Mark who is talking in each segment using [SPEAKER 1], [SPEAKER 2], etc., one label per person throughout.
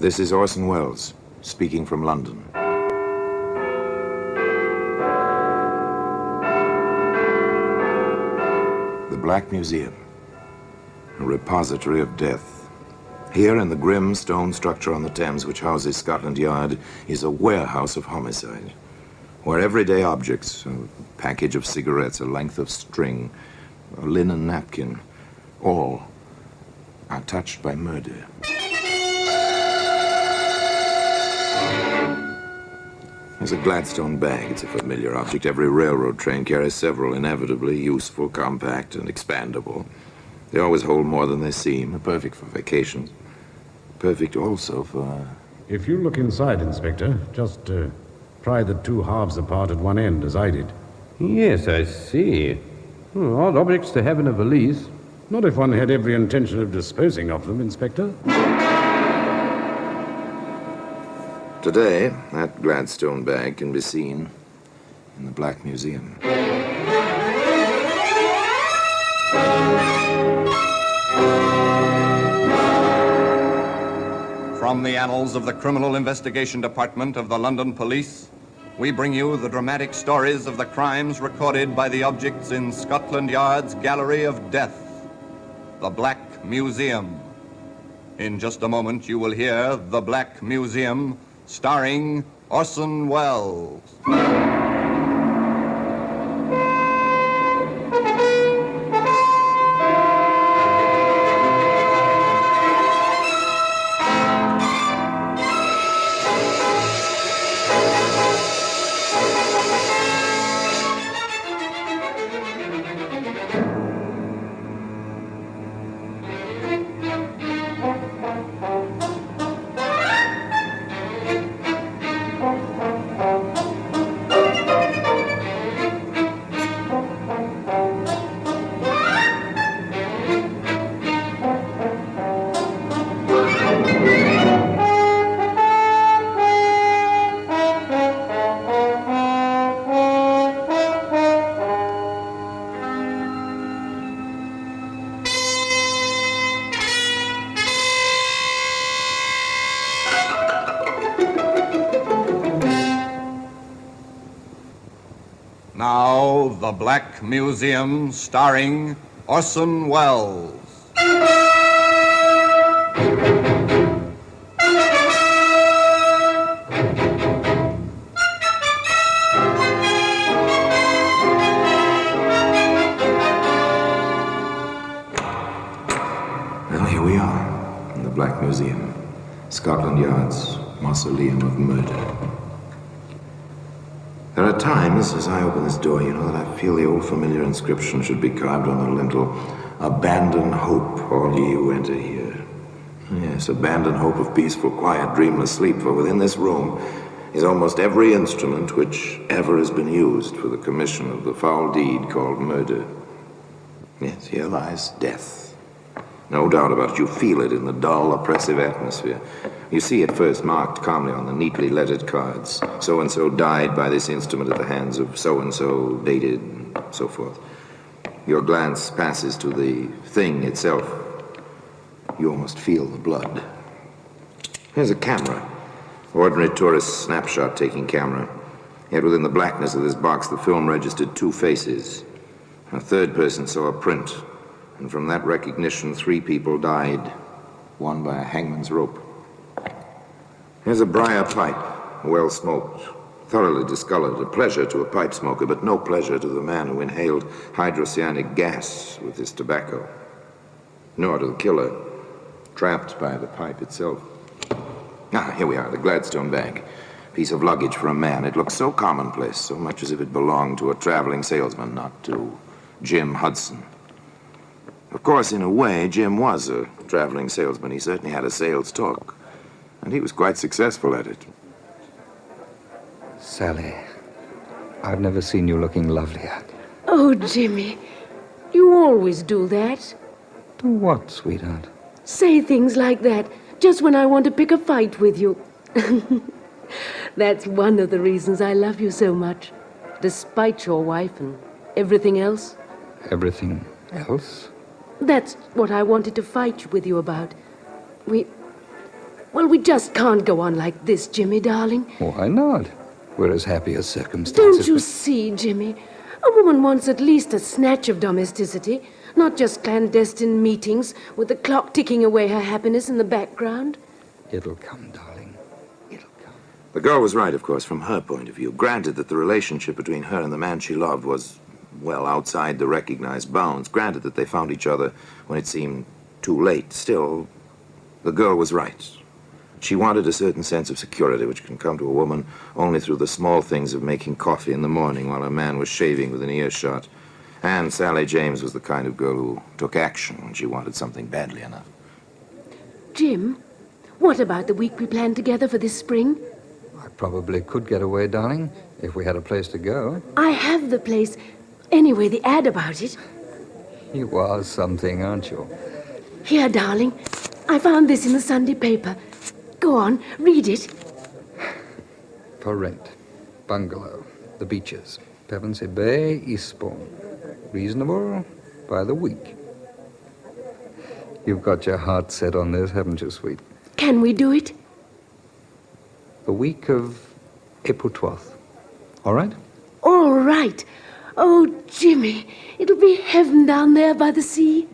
[SPEAKER 1] This is Orson Welles, speaking from London. The Black Museum, a repository of death. Here in the grim stone structure on the Thames which houses Scotland Yard is a warehouse of homicide, where everyday objects, a package of cigarettes, a length of string, a linen napkin, all are touched by murder. There's a Gladstone bag. It's a familiar object. Every railroad train carries several, inevitably useful, compact, and expandable. They always hold more than they seem. Perfect for vacations. Perfect also for...
[SPEAKER 2] If you look inside, Inspector, just pry the two halves apart at one end, as I did.
[SPEAKER 3] Yes, I see. Odd objects to have in a valise.
[SPEAKER 2] Not if one had every intention of disposing of them, Inspector.
[SPEAKER 1] Today, that Gladstone bag can be seen in the Black Museum.
[SPEAKER 4] From the annals of the Criminal Investigation Department of the London Police, we bring you the dramatic stories of the crimes recorded by the objects in Scotland Yard's Gallery of Death, the Black Museum. In just a moment, you will hear The Black Museum, starring Orson Welles. Now, The Black Museum, starring Orson Welles.
[SPEAKER 1] Well, here we are in the Black Museum, Scotland Yard's mausoleum of murder. There are times, as I open this door, that I feel the old familiar inscription should be carved on the lintel. Abandon hope, all ye who enter here. Yes, abandon hope of peaceful, quiet, dreamless sleep, for within this room is almost every instrument which ever has been used for the commission of the foul deed called murder. Yes, here lies death. No doubt about it. You feel it in the dull, oppressive atmosphere. You see it first marked calmly on the neatly lettered cards. So-and-so died by this instrument at the hands of so-and-so, dated, and so forth. Your glance passes to the thing itself. You almost feel the blood. Here's a camera. Ordinary tourist snapshot-taking camera. Yet within the blackness of this box, the film registered two faces. A third person saw a print. And from that recognition, 3 people died, one by a hangman's rope. Here's a briar pipe, well smoked, thoroughly discolored, a pleasure to a pipe smoker, but no pleasure to the man who inhaled hydrocyanic gas with his tobacco, nor to the killer, trapped by the pipe itself. Here we are, the Gladstone bag. Piece of luggage for a man. It looks so commonplace, so much as if it belonged to a traveling salesman, not to Jim Hudson. Of course, in a way, Jim was a traveling salesman. He certainly had a sales talk, and he was quite successful at it.
[SPEAKER 5] Sally, I've never seen you looking lovelier.
[SPEAKER 6] Oh, Jimmy, you always do that.
[SPEAKER 5] Do what, sweetheart?
[SPEAKER 6] Say things like that, just when I want to pick a fight with you. That's one of the reasons I love you so much, despite your wife and everything else.
[SPEAKER 5] Everything else?
[SPEAKER 6] That's what I wanted to fight with you about. Well, we just can't go on like this, Jimmy, darling.
[SPEAKER 5] Why not? We're as happy as circumstances.
[SPEAKER 6] Don't you see, Jimmy? A woman wants at least a snatch of domesticity, not just clandestine meetings with the clock ticking away her happiness in the background.
[SPEAKER 5] It'll come, darling. It'll come.
[SPEAKER 1] The girl was right, of course, from her point of view. Granted that the relationship between her and the man she loved was, well, outside the recognized bounds. Granted that they found each other when it seemed too late. Still, the girl was right. She wanted a certain sense of security, which can come to a woman only through the small things of making coffee in the morning while a man was shaving within earshot. And Sally James was the kind of girl who took action when she wanted something badly enough.
[SPEAKER 6] Jim, what about the week we planned together for this spring?
[SPEAKER 5] I probably could get away, darling, if we had a place to go.
[SPEAKER 6] I have the place. Anyway, the ad about it.
[SPEAKER 5] You are something, aren't you?
[SPEAKER 6] Here, darling. I found this in the Sunday paper. Go on, read it.
[SPEAKER 5] For rent. Bungalow. The beaches. Pevensey Bay, Eastbourne. Reasonable by the week. You've got your heart set on this, haven't you, sweet?
[SPEAKER 6] Can we do it?
[SPEAKER 5] The week of April 12th. All right?
[SPEAKER 6] All right. Oh, Jimmy, it'll be heaven down there by the sea.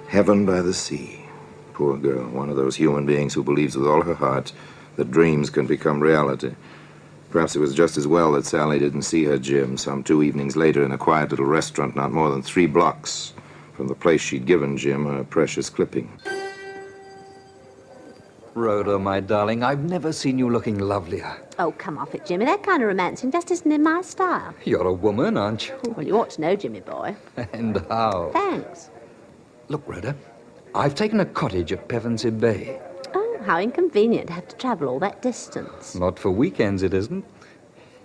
[SPEAKER 1] Heaven by the sea. Poor girl, one of those human beings who believes with all her heart that dreams can become reality. Perhaps it was just as well that Sally didn't see her Jim some 2 evenings later in a quiet little restaurant not more than 3 blocks from the place she'd given Jim her precious clipping.
[SPEAKER 5] Rhoda, my darling, I've never seen you looking lovelier.
[SPEAKER 7] Oh, come off it, Jimmy. That kind of romancing just isn't in my style.
[SPEAKER 5] You're a woman, aren't you?
[SPEAKER 7] Well, you ought to know, Jimmy boy.
[SPEAKER 5] And how?
[SPEAKER 7] Thanks.
[SPEAKER 5] Look, Rhoda, I've taken a cottage at Pevensey Bay.
[SPEAKER 7] Oh, how inconvenient to have to travel all that distance.
[SPEAKER 5] Not for weekends, it isn't.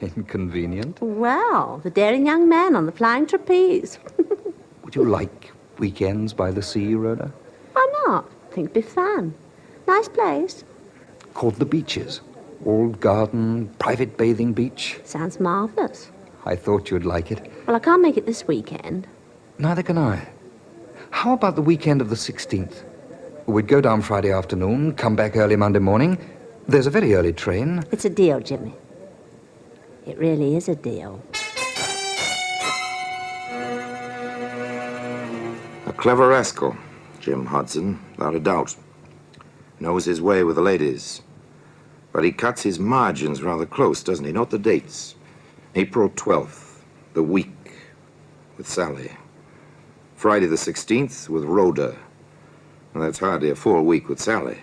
[SPEAKER 5] Inconvenient.
[SPEAKER 7] Well, the daring young man on the flying trapeze.
[SPEAKER 5] Would you like weekends by the sea, Rhoda?
[SPEAKER 7] Why not? Think it'd be fun. Nice place.
[SPEAKER 5] Called the Beaches. Old garden, private bathing beach.
[SPEAKER 7] Sounds marvellous.
[SPEAKER 5] I thought you'd like it.
[SPEAKER 7] Well, I can't make it this weekend.
[SPEAKER 5] Neither can I. How about the weekend of the 16th? We'd go down Friday afternoon, come back early Monday morning. There's a very early train.
[SPEAKER 7] It's a deal, Jimmy. It really is a deal.
[SPEAKER 1] A clever rascal, Jim Hudson, without a doubt. Knows his way with the ladies. But he cuts his margins rather close, doesn't he? Note the dates. April 12th, the week, with Sally. Friday the 16th with Rhoda. And that's hardly a full week with Sally.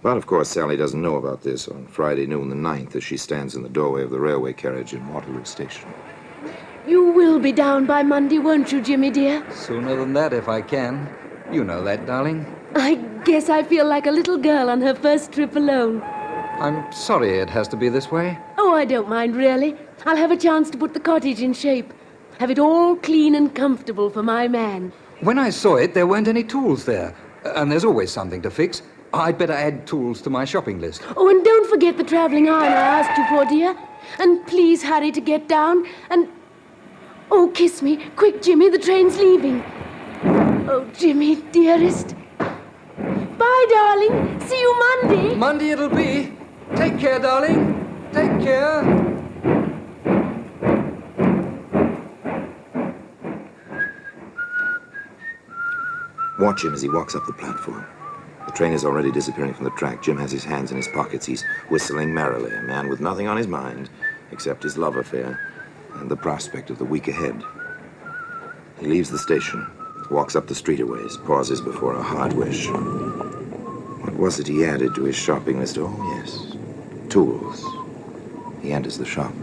[SPEAKER 1] But, of course, Sally doesn't know about this on Friday noon the 9th as she stands in the doorway of the railway carriage in Waterloo Station.
[SPEAKER 6] You will be down by Monday, won't you, Jimmy, dear?
[SPEAKER 5] Sooner than that, if I can. You know that, darling.
[SPEAKER 6] I guess I feel like a little girl on her first trip alone.
[SPEAKER 5] I'm sorry it has to be this way.
[SPEAKER 6] Oh, I don't mind, really. I'll have a chance to put the cottage in shape. Have it all clean and comfortable for my man.
[SPEAKER 5] When I saw it, there weren't any tools there. And there's always something to fix. I'd better add tools to my shopping list.
[SPEAKER 6] Oh, and don't forget the travelling iron I asked you for, dear. And please hurry to get down. And... oh, kiss me. Quick, Jimmy, the train's leaving. Oh, Jimmy, dearest. Bye, darling. See you Monday.
[SPEAKER 5] Monday it'll be. Take care, darling. Take care.
[SPEAKER 1] Watch him as he walks up the platform. The train is already disappearing from the track. Jim has his hands in his pockets. He's whistling merrily, a man with nothing on his mind except his love affair and the prospect of the week ahead. He leaves the station, walks up the street a ways, pauses before a hardware shop. What was it he added to his shopping list? Oh, yes, tools. He enters the shop.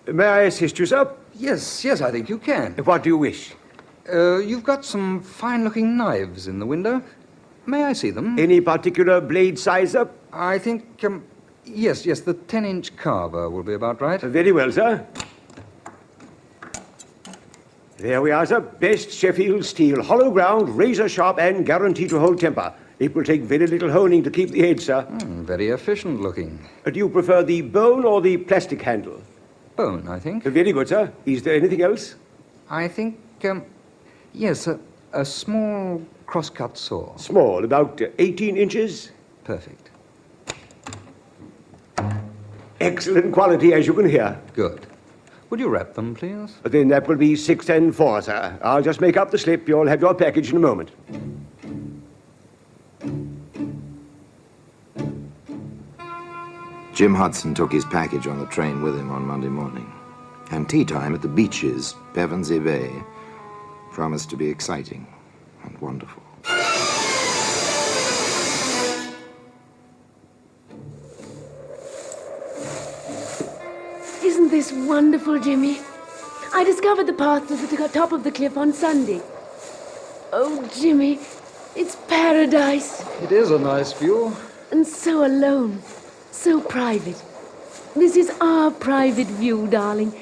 [SPEAKER 8] May I assist you, sir?
[SPEAKER 5] Yes, I think you can.
[SPEAKER 8] What do you wish?
[SPEAKER 5] You've got some fine-looking knives in the window. May I see them?
[SPEAKER 8] Any particular blade size, sir?
[SPEAKER 5] I think, yes, the 10-inch carver will be about right.
[SPEAKER 8] Very well, sir. There we are, sir. Best Sheffield steel, hollow ground, razor sharp, and guaranteed to hold temper. It will take very little honing to keep the head, sir.
[SPEAKER 5] Very efficient looking.
[SPEAKER 8] Do you prefer the bone or the plastic handle?
[SPEAKER 5] Bone, I think.
[SPEAKER 8] Very good, sir. Is there anything else?
[SPEAKER 5] I think, yes, a small cross-cut saw.
[SPEAKER 8] Small, about 18 inches.
[SPEAKER 5] Perfect.
[SPEAKER 8] Excellent quality, as you can hear.
[SPEAKER 5] Good. Would you wrap them, please?
[SPEAKER 8] Then that will be 6 and 4, sir. I'll just make up the slip. You'll have your package in a moment.
[SPEAKER 1] Jim Hudson took his package on the train with him on Monday morning. And tea time at the beaches, Pevensey Bay, promised to be exciting and wonderful.
[SPEAKER 6] Isn't this wonderful, Jimmy? I discovered the path to the top of the cliff on Sunday. Oh, Jimmy, it's paradise.
[SPEAKER 5] It is a nice view.
[SPEAKER 6] And so alone, so private. This is our private view, darling.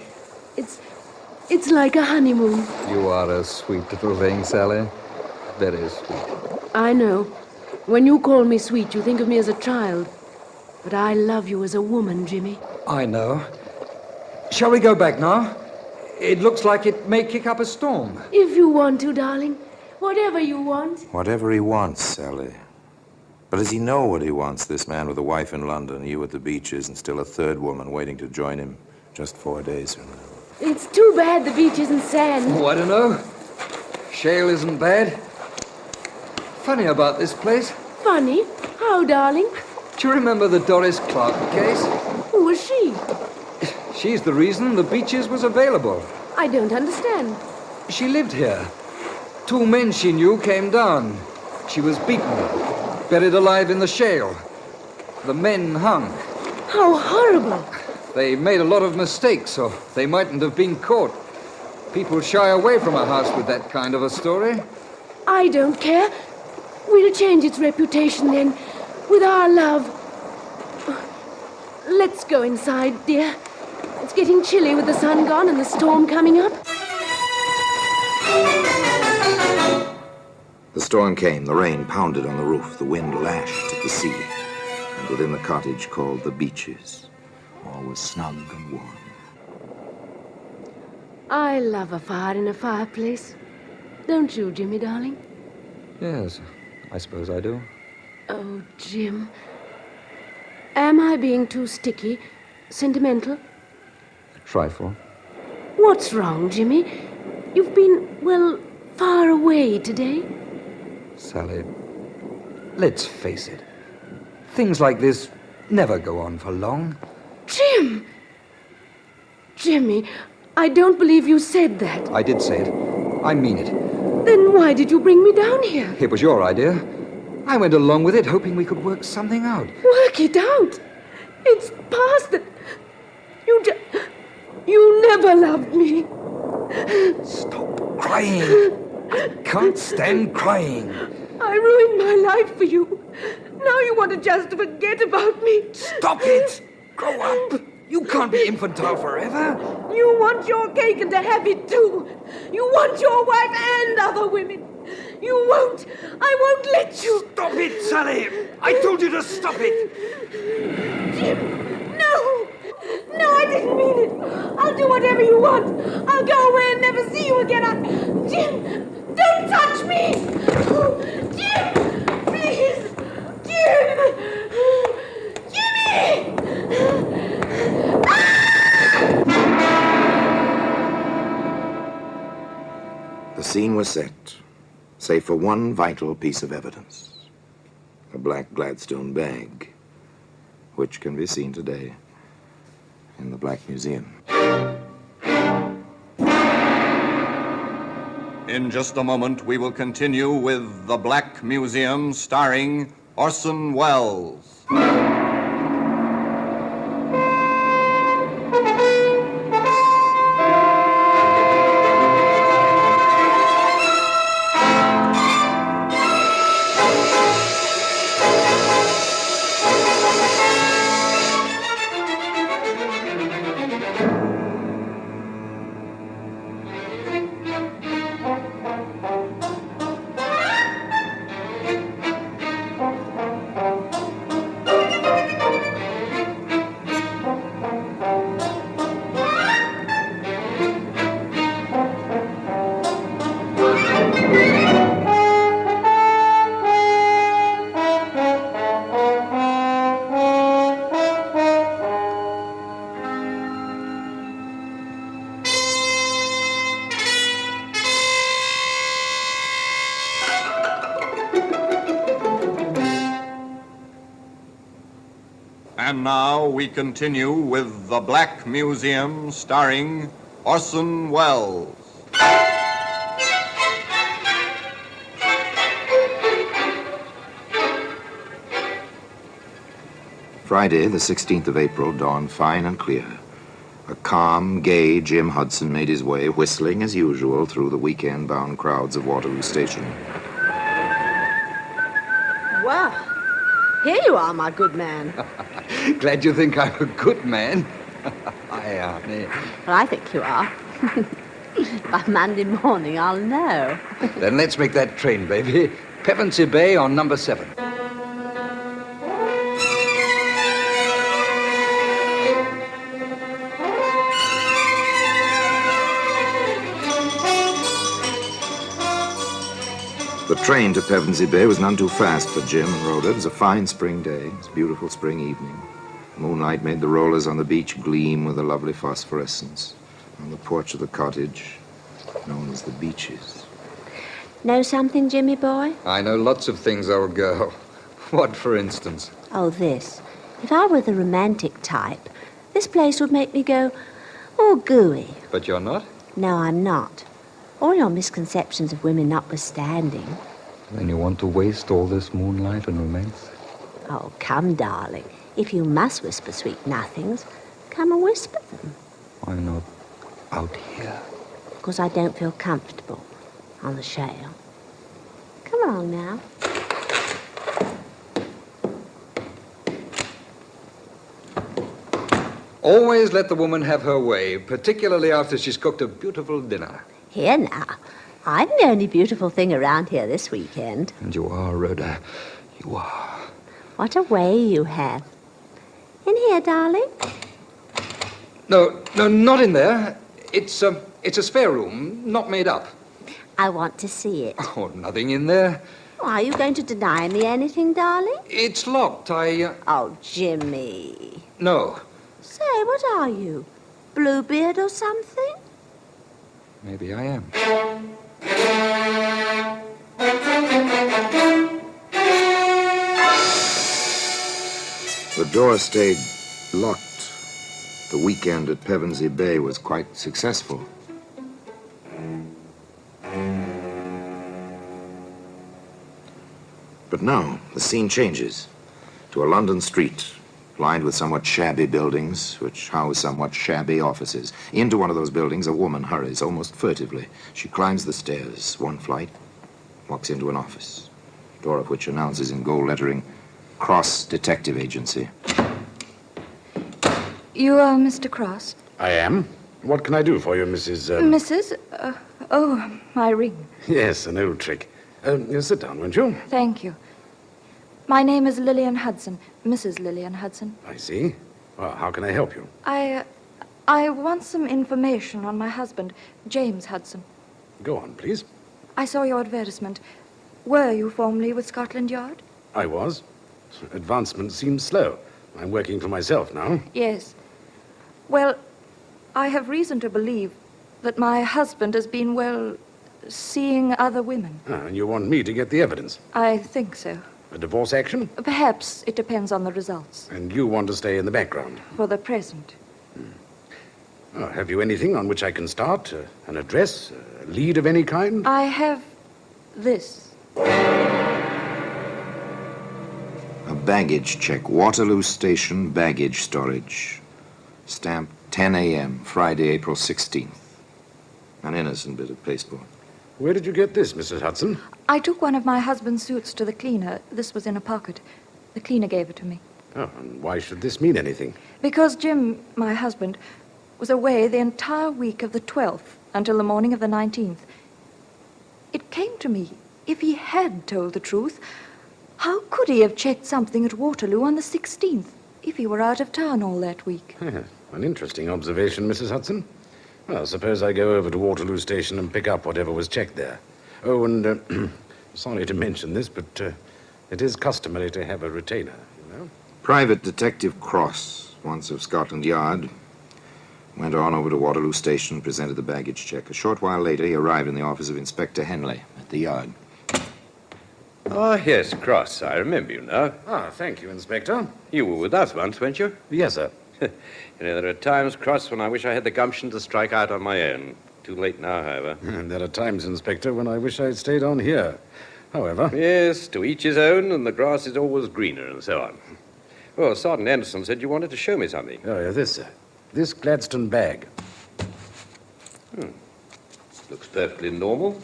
[SPEAKER 6] It's like a honeymoon.
[SPEAKER 5] You are a sweet little thing, Sally. Very sweet.
[SPEAKER 6] I know. When you call me sweet, you think of me as a child. But I love you as a woman, Jimmy.
[SPEAKER 5] I know. Shall we go back now? It looks like it may kick up a storm.
[SPEAKER 6] If you want to, darling. Whatever you want.
[SPEAKER 1] Whatever he wants, Sally. But does he know what he wants, this man with a wife in London, you at the beaches, and still a third woman waiting to join him just 4 days from now?
[SPEAKER 6] It's too bad the beach isn't sand.
[SPEAKER 5] Oh, I don't know. Shale isn't bad. Funny about this place.
[SPEAKER 6] Funny? How, darling?
[SPEAKER 5] Do you remember the Doris Clark case?
[SPEAKER 6] Who was she?
[SPEAKER 5] She's the reason the beaches was available.
[SPEAKER 6] I don't understand.
[SPEAKER 5] She lived here. 2 men she knew came down. She was beaten, buried alive in the shale. The men hung.
[SPEAKER 6] How horrible.
[SPEAKER 5] They made a lot of mistakes, so they mightn't have been caught. People shy away from a house with that kind of a story.
[SPEAKER 6] I don't care. We'll change its reputation then, with our love. Let's go inside, dear. It's getting chilly with the sun gone and the storm coming up.
[SPEAKER 1] The storm came, the rain pounded on the roof, the wind lashed at the sea, and within the cottage called the Beaches, all was snug and warm.
[SPEAKER 6] I love a fire in a fireplace. Don't you, Jimmy, darling?
[SPEAKER 5] Yes, I suppose I do.
[SPEAKER 6] Oh, Jim. Am I being too sticky? Sentimental?
[SPEAKER 5] A trifle.
[SPEAKER 6] What's wrong, Jimmy? You've been, well, far away today.
[SPEAKER 5] Sally, let's face it. Things like this never go on for long.
[SPEAKER 6] Jim! Jimmy, I don't believe you said that.
[SPEAKER 5] I did say it. I mean it.
[SPEAKER 6] Then why did you bring me down here?
[SPEAKER 5] It was your idea. I went along with it, hoping we could work something out.
[SPEAKER 6] Work it out? It's past that. You never loved me.
[SPEAKER 5] Stop crying. I can't stand crying.
[SPEAKER 6] I ruined my life for you. Now you want to just forget about me.
[SPEAKER 5] Stop it! Grow up. You can't be infantile forever.
[SPEAKER 6] You want your cake and to have it too. You want your wife and other women. You won't. I won't let you.
[SPEAKER 5] Stop it, Sally. I told you to stop it.
[SPEAKER 6] Jim, no. No, I didn't mean it. I'll do whatever you want. I'll go away and never see you again. Jim, don't touch me. Jim, please. Jim. Jimmy.
[SPEAKER 1] The scene was set, save for one vital piece of evidence. A black Gladstone bag, which can be seen today in the Black Museum.
[SPEAKER 4] In just a moment, we will continue with The Black Museum, starring Orson Welles. And now we continue with The Black Museum, starring Orson Welles.
[SPEAKER 1] Friday, the 16th of April, dawned fine and clear. A calm, gay Jim Hudson made his way, whistling as usual, through the weekend-bound crowds of Waterloo Station.
[SPEAKER 9] Well, here you are, my good man.
[SPEAKER 5] Glad you think I'm a good man.
[SPEAKER 9] Well, I think you are. By Monday morning, I'll know.
[SPEAKER 5] Then let's make that train, baby. Pevensey Bay on number 7.
[SPEAKER 1] The train to Pevensey Bay was none too fast for Jim and Rhoda. It was a fine spring day. It was a beautiful spring evening. Moonlight made the rollers on the beach gleam with a lovely phosphorescence. On the porch of the cottage, known as the Beeches.
[SPEAKER 7] Know something, Jimmy boy?
[SPEAKER 5] I know lots of things, old girl. What, for instance?
[SPEAKER 7] Oh, this. If I were the romantic type, this place would make me go, oh, gooey.
[SPEAKER 5] But you're not?
[SPEAKER 7] No, I'm not. All your misconceptions of women notwithstanding.
[SPEAKER 5] Then you want to waste all this moonlight and romance?
[SPEAKER 7] Oh, come, darling. If you must whisper sweet nothings, come and whisper them.
[SPEAKER 5] Why not out here?
[SPEAKER 7] Because I don't feel comfortable on the shale. Come along now.
[SPEAKER 5] Always let the woman have her way, particularly after she's cooked a beautiful dinner.
[SPEAKER 7] Here now. I'm the only beautiful thing around here this weekend.
[SPEAKER 5] And you are, Rhoda. You are.
[SPEAKER 7] What a way you have. In here, darling.
[SPEAKER 5] No, not in there. It's a spare room, not made up.
[SPEAKER 7] I want to see it.
[SPEAKER 5] Oh, nothing in there.
[SPEAKER 7] Are you going to deny me anything, darling?
[SPEAKER 5] It's locked.
[SPEAKER 7] Oh, Jimmy.
[SPEAKER 5] No.
[SPEAKER 7] Say, what are you? Bluebeard or something?
[SPEAKER 5] Maybe I am.
[SPEAKER 1] The door stayed locked. The weekend at Pevensey Bay was quite successful. But now, the scene changes to a London street lined with somewhat shabby buildings, which house somewhat shabby offices. Into one of those buildings, a woman hurries, almost furtively. She climbs the stairs, one flight, walks into an office, door of which announces in gold lettering, Cross Detective Agency.
[SPEAKER 10] You are Mr. Cross?
[SPEAKER 2] I am. What can I do for you, Mrs.
[SPEAKER 10] Mrs.? Oh, my ring.
[SPEAKER 2] Yes, an old trick. Sit down, won't you?
[SPEAKER 10] Thank you. My name is Lillian Hudson, Mrs. Lillian Hudson.
[SPEAKER 2] I see. Well, how can I help you?
[SPEAKER 10] I want some information on my husband, James Hudson.
[SPEAKER 2] Go on, please.
[SPEAKER 10] I saw your advertisement. Were you formerly with Scotland Yard?
[SPEAKER 2] I was. Advancement seems slow. I'm working for myself now.
[SPEAKER 10] Yes. Well, I have reason to believe that my husband has been, well, seeing other women.
[SPEAKER 2] And you want me to get the evidence?
[SPEAKER 10] I think so.
[SPEAKER 2] A divorce action?
[SPEAKER 10] Perhaps it depends on the results.
[SPEAKER 2] And you want to stay in the background?
[SPEAKER 10] For the present.
[SPEAKER 2] Oh, have you anything on which I can start? An address? A lead of any kind?
[SPEAKER 10] I have this.
[SPEAKER 1] A baggage check. Waterloo Station baggage storage. Stamped 10 a.m., Friday, April 16th. An innocent bit of pasteboard.
[SPEAKER 2] Where did you get this, Mrs. Hudson?
[SPEAKER 10] I took one of my husband's suits to the cleaner. This was in a pocket. The cleaner gave it to me.
[SPEAKER 2] Oh, and why should this mean anything?
[SPEAKER 10] Because Jim, my husband, was away the entire week of the 12th until the morning of the 19th. It came to me, if he had told the truth, how could he have checked something at Waterloo on the 16th if he were out of town all that week?
[SPEAKER 2] An interesting observation, Mrs. Hudson. Well, suppose I go over to Waterloo Station and pick up whatever was checked there. Oh, and sorry to mention this, but it is customary to have a retainer, you know.
[SPEAKER 1] Private Detective Cross, once of Scotland Yard, went on over to Waterloo Station and presented the baggage check. A short while later, he arrived in the office of Inspector Henley at the Yard.
[SPEAKER 11] Oh, yes, Cross. I remember you now.
[SPEAKER 2] Ah, thank you, Inspector.
[SPEAKER 11] You were with us once, weren't you?
[SPEAKER 2] Yes, sir.
[SPEAKER 11] You know, there are times, Cross, when I wish I had the gumption to strike out on my own. Too late now, however.
[SPEAKER 2] And there are times, Inspector, when I wish I'd stayed on here. However...
[SPEAKER 11] Yes, to each his own, and the grass is always greener, and so on. Well, Sergeant Anderson said you wanted to show me something.
[SPEAKER 2] Oh, yeah, this, sir. This Gladstone bag.
[SPEAKER 11] Looks perfectly normal.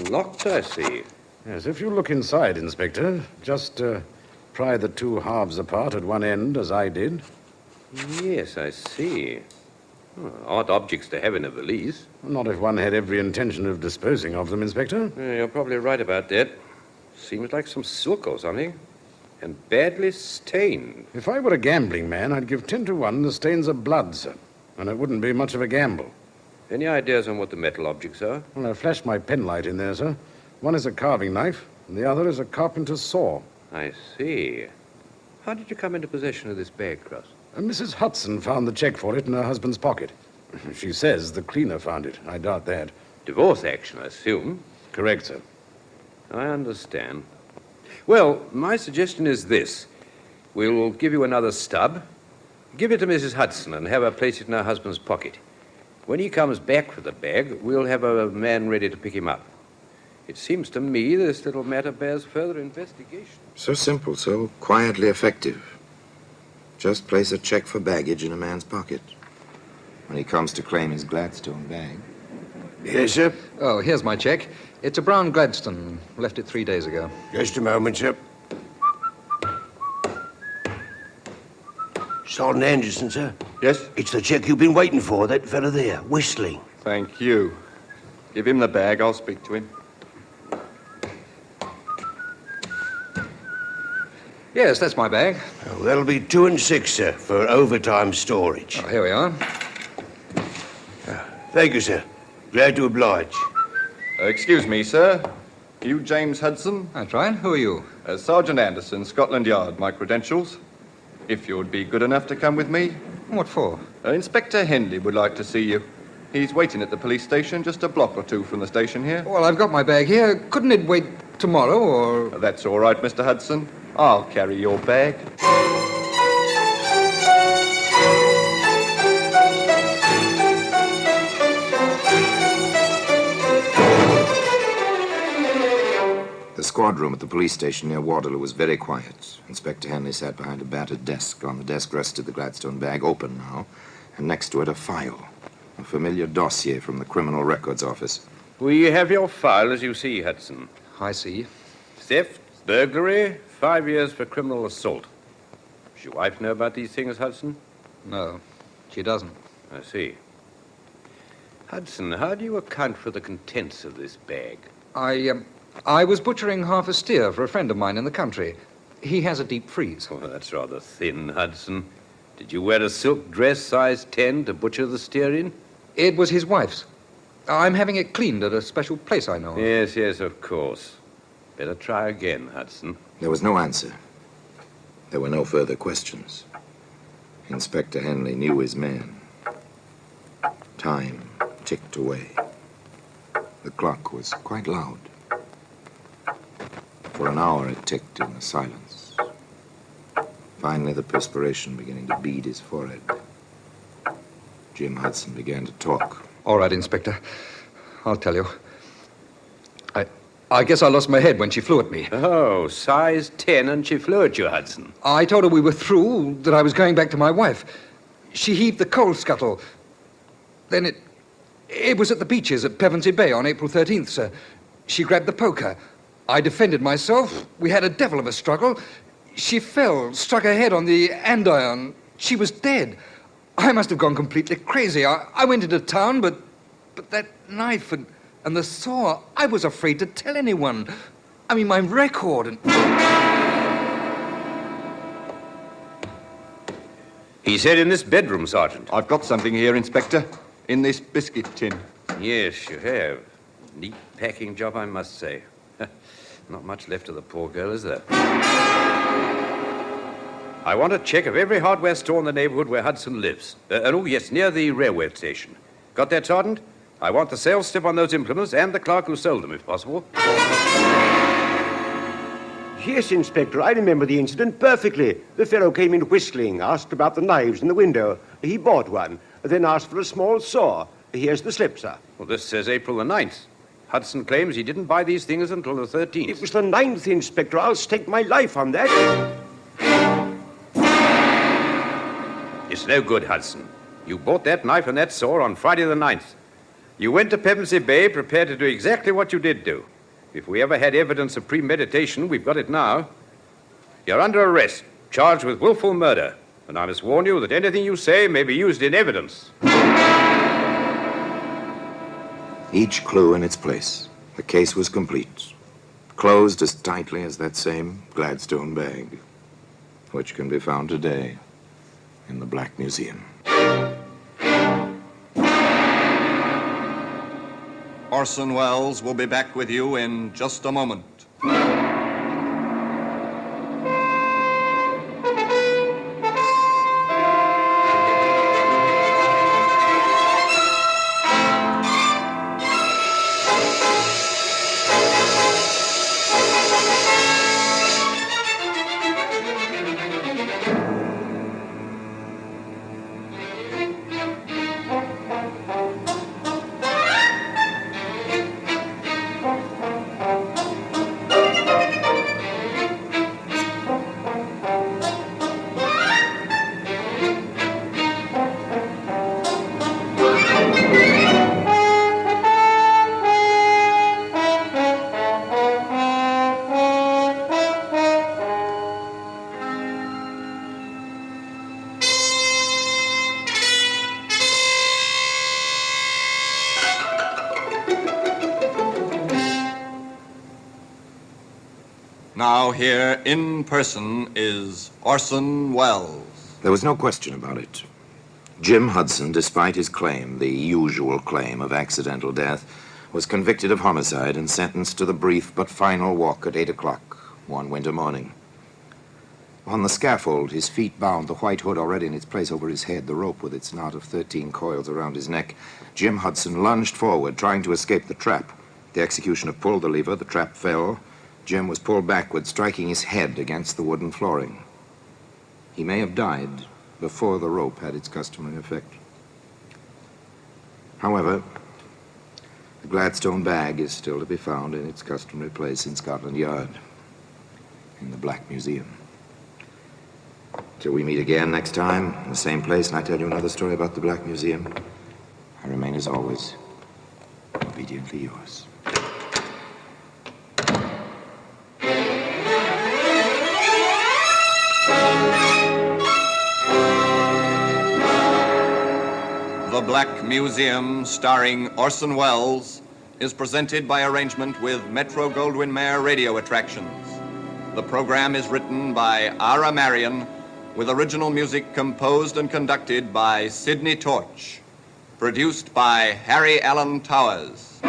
[SPEAKER 11] Locked, I see.
[SPEAKER 2] Yes, if you look inside, Inspector, just pry the two halves apart at one end, as I did.
[SPEAKER 11] Yes, I see. Odd objects to have in a valise.
[SPEAKER 2] Not if one had every intention of disposing of them, Inspector.
[SPEAKER 11] You're probably right about that. Seems like some silk or something. And badly stained.
[SPEAKER 2] If I were a gambling man, I'd give 10 to 1 the stains are blood, sir. And it wouldn't be much of a gamble.
[SPEAKER 11] Any ideas on what the metal objects are?
[SPEAKER 2] Well, I flashed my penlight in there, sir. One is a carving knife, and the other is a carpenter's saw.
[SPEAKER 11] I see. How did you come into possession of this bag, Cross?
[SPEAKER 2] Mrs. Hudson found the check for it in her husband's pocket. She says the cleaner found it. I doubt that.
[SPEAKER 11] Divorce action, I assume.
[SPEAKER 2] Correct, sir.
[SPEAKER 11] I understand. Well, my suggestion is this. We'll give you another stub. Give it to Mrs. Hudson and have her place it in her husband's pocket. When he comes back for the bag, we'll have a man ready to pick him up. It seems to me this little matter bears further investigation.
[SPEAKER 1] So simple, so quietly effective. Just place a check for baggage in a man's pocket. When he comes to claim his Gladstone bag.
[SPEAKER 8] Yes, sir?
[SPEAKER 5] Oh, here's my check. It's a brown Gladstone. Left it 3 days ago.
[SPEAKER 8] Just a moment, sir. Sergeant Anderson, sir?
[SPEAKER 4] Yes?
[SPEAKER 8] It's the check you've been waiting for, that fella there, whistling.
[SPEAKER 4] Thank you. Give him the bag. I'll speak to him.
[SPEAKER 5] Yes, that's my bag.
[SPEAKER 8] Oh, that'll be 2 and 6, sir, for overtime storage.
[SPEAKER 5] Oh, here we are.
[SPEAKER 8] Thank you, sir. Glad to oblige.
[SPEAKER 4] Excuse me, sir. You James Hudson?
[SPEAKER 5] That's right. Who are you?
[SPEAKER 4] Sergeant Anderson, Scotland Yard. My credentials. If you would be good enough to come with me.
[SPEAKER 5] What for?
[SPEAKER 4] Inspector Henley would like to see you. He's waiting at the police station just a block or two from the station here.
[SPEAKER 5] Well, I've got my bag here. Couldn't it wait tomorrow, or...?
[SPEAKER 4] That's all right, Mr. Hudson. I'll carry your bag.
[SPEAKER 1] The squad room at the police station near Waterloo was very quiet. Inspector Henley sat behind a battered desk. On the desk rested the Gladstone bag, open now, and next to it a file, a familiar dossier from the Criminal Records Office.
[SPEAKER 11] We have your file, as you see, Hudson.
[SPEAKER 5] I see.
[SPEAKER 11] Theft, burglary, 5 years for criminal assault. Does your wife know about these things, Hudson?
[SPEAKER 5] No, she doesn't.
[SPEAKER 11] I see. Hudson, how do you account for the contents of this bag?
[SPEAKER 5] I was butchering half a steer for a friend of mine in the country. He has a deep freeze.
[SPEAKER 11] Oh, that's rather thin, Hudson. Did you wear a silk dress size 10 to butcher the steer in?
[SPEAKER 5] It was his wife's. I'm having it cleaned at a special place I know of.
[SPEAKER 11] Yes, yes, of course. Better try again, Hudson.
[SPEAKER 1] There was no answer. There were no further questions. Inspector Henley knew his man. Time ticked away. The clock was quite loud. For an hour it ticked in the silence. Finally, the perspiration beginning to bead his forehead. Jim Hudson began to talk.
[SPEAKER 5] All right, Inspector. I'll tell you. I guess I lost my head when she flew at me.
[SPEAKER 11] Oh, size 10 and she flew at you, Hudson.
[SPEAKER 5] I told her we were through, that I was going back to my wife. She heaved the coal scuttle. Then it was at the beaches at Pevensey Bay on April 13th, sir. She grabbed the poker. I defended myself. We had a devil of a struggle. She fell, struck her head on the andiron. She was dead. I must have gone completely crazy. I went into town, but that knife and the saw, I was afraid to tell anyone. I mean, my record and...
[SPEAKER 11] He said in this bedroom, Sergeant.
[SPEAKER 4] I've got something here, Inspector. In this biscuit tin.
[SPEAKER 11] Yes, you have. Neat packing job, I must say. Not much left of the poor girl, is there? I want a check of every hardware store in the neighborhood where Hudson lives. Oh, yes, near the railway station. Got that, Sergeant? I want the sales slip on those implements and the clerk who sold them, if possible.
[SPEAKER 8] Yes, Inspector, I remember the incident perfectly. The fellow came in whistling, asked about the knives in the window. He bought one, then asked for a small saw. Here's the slip, sir.
[SPEAKER 11] Well, this says April the 9th. Hudson claims he didn't buy these things until the 13th.
[SPEAKER 8] It was the 9th, Inspector. I'll stake my life on that.
[SPEAKER 11] It's no good, Hudson. You bought that knife and that saw on Friday the 9th. You went to Pevensey Bay prepared to do exactly what you did do. If we ever had evidence of premeditation, we've got it now. You're under arrest, charged with willful murder. And I must warn you that anything you say may be used in evidence.
[SPEAKER 1] Each clue in its place. The case was complete. Closed as tightly as that same Gladstone bag, which can be found today in the Black Museum.
[SPEAKER 4] Orson Welles will be back with you in just a moment. Now here in person is Orson Welles.
[SPEAKER 1] There was no question about it. Jim Hudson, despite his claim, the usual claim of accidental death, was convicted of homicide and sentenced to the brief but final walk at 8 o'clock one winter morning. On the scaffold, his feet bound, the white hood already in its place over his head, the rope with its knot of 13 coils around his neck, Jim Hudson lunged forward, trying to escape the trap. The executioner pulled the lever, the trap fell. Jim was pulled backward, striking his head against the wooden flooring. He may have died before the rope had its customary effect. However, the Gladstone bag is still to be found in its customary place in Scotland Yard, in the Black Museum. Till we meet again next time, in the same place, and I tell you another story about the Black Museum, I remain, as always, obediently yours.
[SPEAKER 4] The Black Museum, starring Orson Welles, is presented by arrangement with Metro-Goldwyn-Mayer Radio Attractions. The program is written by Ira Marion, with original music composed and conducted by Sidney Torch. Produced by Harry Allen Towers.